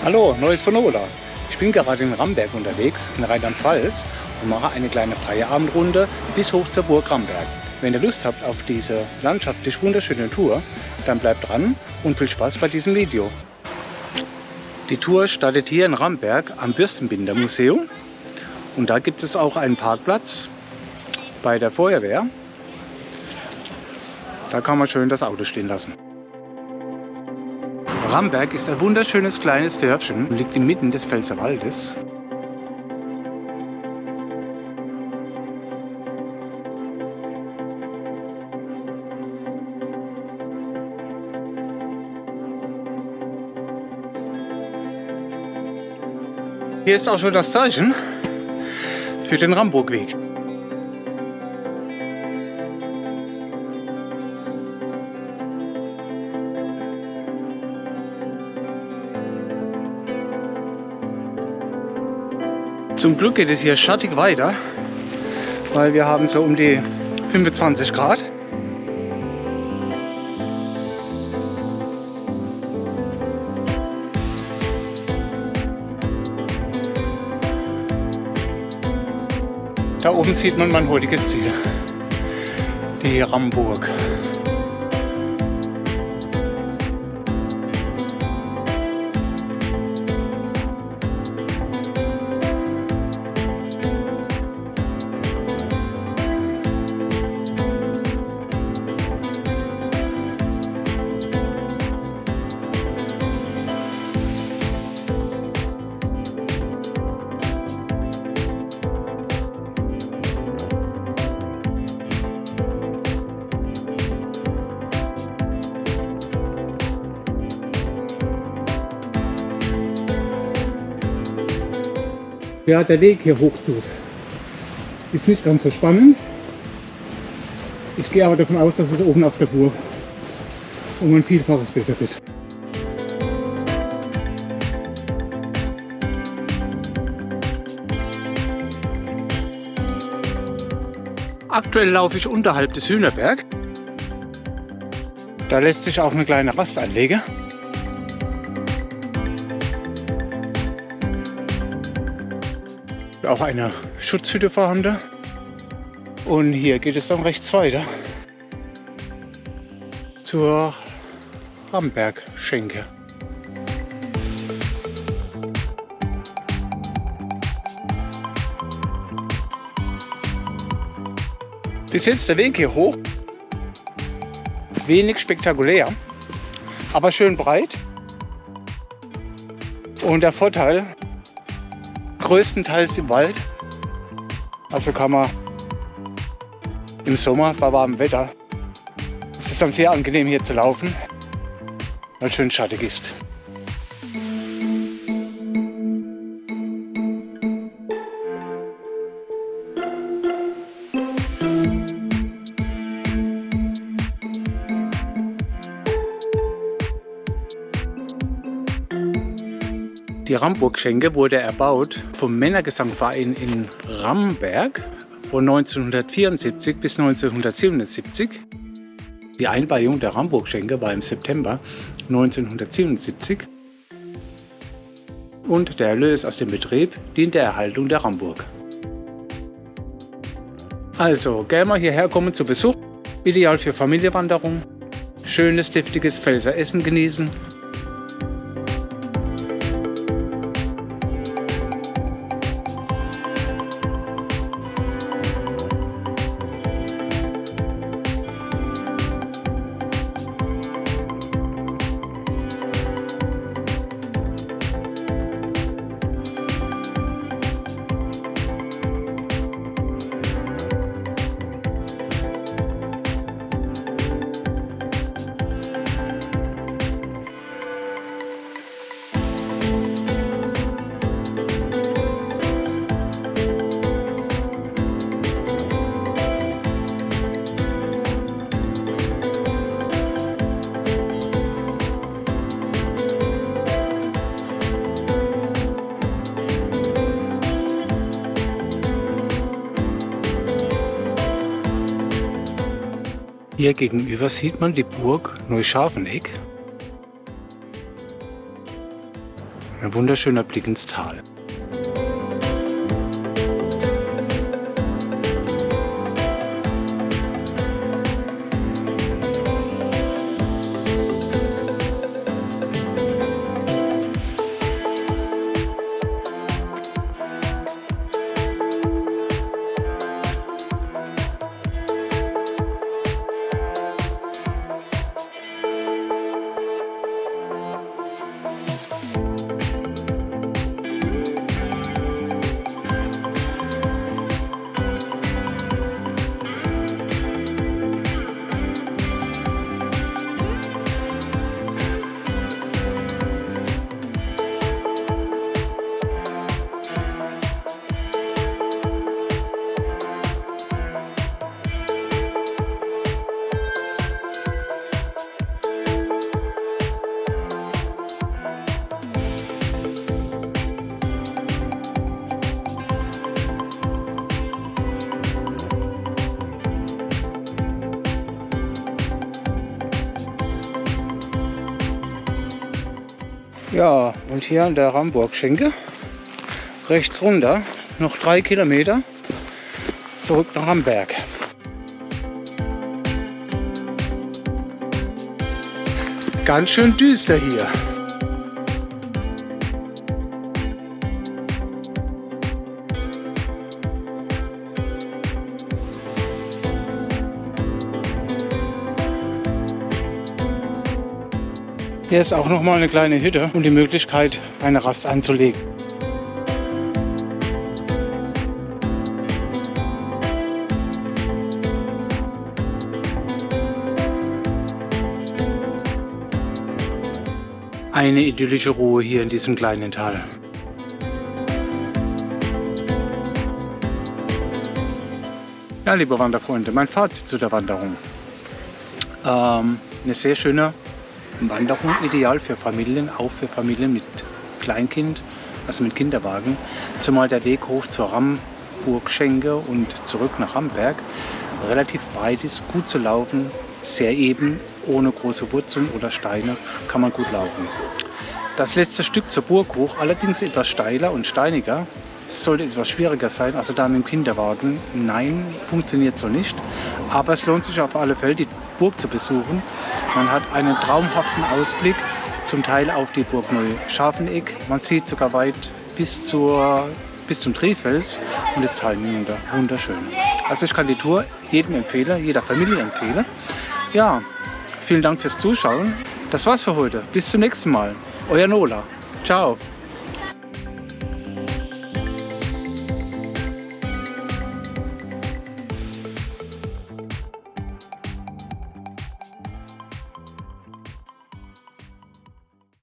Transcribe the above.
Hallo, Neues von Ola. Ich bin gerade in Ramberg unterwegs, in Rheinland-Pfalz, und mache eine kleine Feierabendrunde bis hoch zur Burg Ramberg. Wenn ihr Lust habt auf diese landschaftlich wunderschöne Tour, dann bleibt dran und viel Spaß bei diesem Video. Die Tour startet hier in Ramberg am Bürstenbindermuseum und da gibt es auch einen Parkplatz bei der Feuerwehr. Da kann man schön das Auto stehen lassen. Ramberg ist ein wunderschönes kleines Dörfchen und liegt inmitten des Pfälzerwaldes. Hier ist auch schon das Zeichen für den Ramburgweg. Zum Glück geht es hier schattig weiter, weil wir haben so um die 25 Grad. Da oben sieht man mein heutiges Ziel, die Ramburg. Ja, der Weg hier hoch zu ist nicht ganz so spannend. Ich gehe aber davon aus, dass es oben auf der Burg um ein Vielfaches besser wird. Aktuell laufe ich unterhalb des Hühnerberg. Da lässt sich auch eine kleine Rast einlegen. Auch eine Schutzhütte vorhanden. Und hier geht es dann rechts weiter zur Ramberg-Schenke. Bis jetzt der Weg hier hoch. Wenig spektakulär, aber schön breit. Und der Vorteil: größtenteils im Wald, also kann man im Sommer bei warmem Wetter, es ist dann sehr angenehm hier zu laufen, weil es schön schattig ist. Die Ramburg-Schenke wurde erbaut vom Männergesangverein in Ramberg von 1974 bis 1977. Die Einweihung der Ramburg-Schenke war im September 1977 und der Erlös aus dem Betrieb dient der Erhaltung der Ramburg. Also gerne mal hierher kommen zu Besuch, ideal für Familienwanderung, schönes deftiges Pfälzer Essen genießen. Hier gegenüber sieht man die Burg Neuscharfeneck. Ein wunderschöner Blick ins Tal. Ja, und hier an der Ramburg-Schenke, rechts runter, noch 3 Kilometer zurück nach Ramberg. Ganz schön düster hier. Hier ist auch noch mal eine kleine Hütte und die Möglichkeit, eine Rast anzulegen. Eine idyllische Ruhe hier in diesem kleinen Tal. Ja, liebe Wanderfreunde, mein Fazit zu der Wanderung. Eine sehr schöne Wanderung, ideal für Familien, auch für Familien mit Kleinkind, also mit Kinderwagen. Zumal der Weg hoch zur Ramburg-Schenke und zurück nach Ramberg relativ breit ist, gut zu laufen, sehr eben, ohne große Wurzeln oder Steine, kann man gut laufen. Das letzte Stück zur Burg hoch, allerdings etwas steiler und steiniger. Es sollte etwas schwieriger sein, also da mit dem Kinderwagen. Nein, funktioniert so nicht. Aber es lohnt sich auf alle Fälle, die Burg zu besuchen. Man hat einen traumhaften Ausblick, zum Teil auf die Burg Neuscharfeneck. Man sieht sogar weit bis zum Trifels und das Tal hinunter. Wunderschön. Also ich kann die Tour jedem empfehlen, jeder Familie empfehlen. Ja, vielen Dank fürs Zuschauen. Das war's für heute. Bis zum nächsten Mal. Euer Nola. Ciao.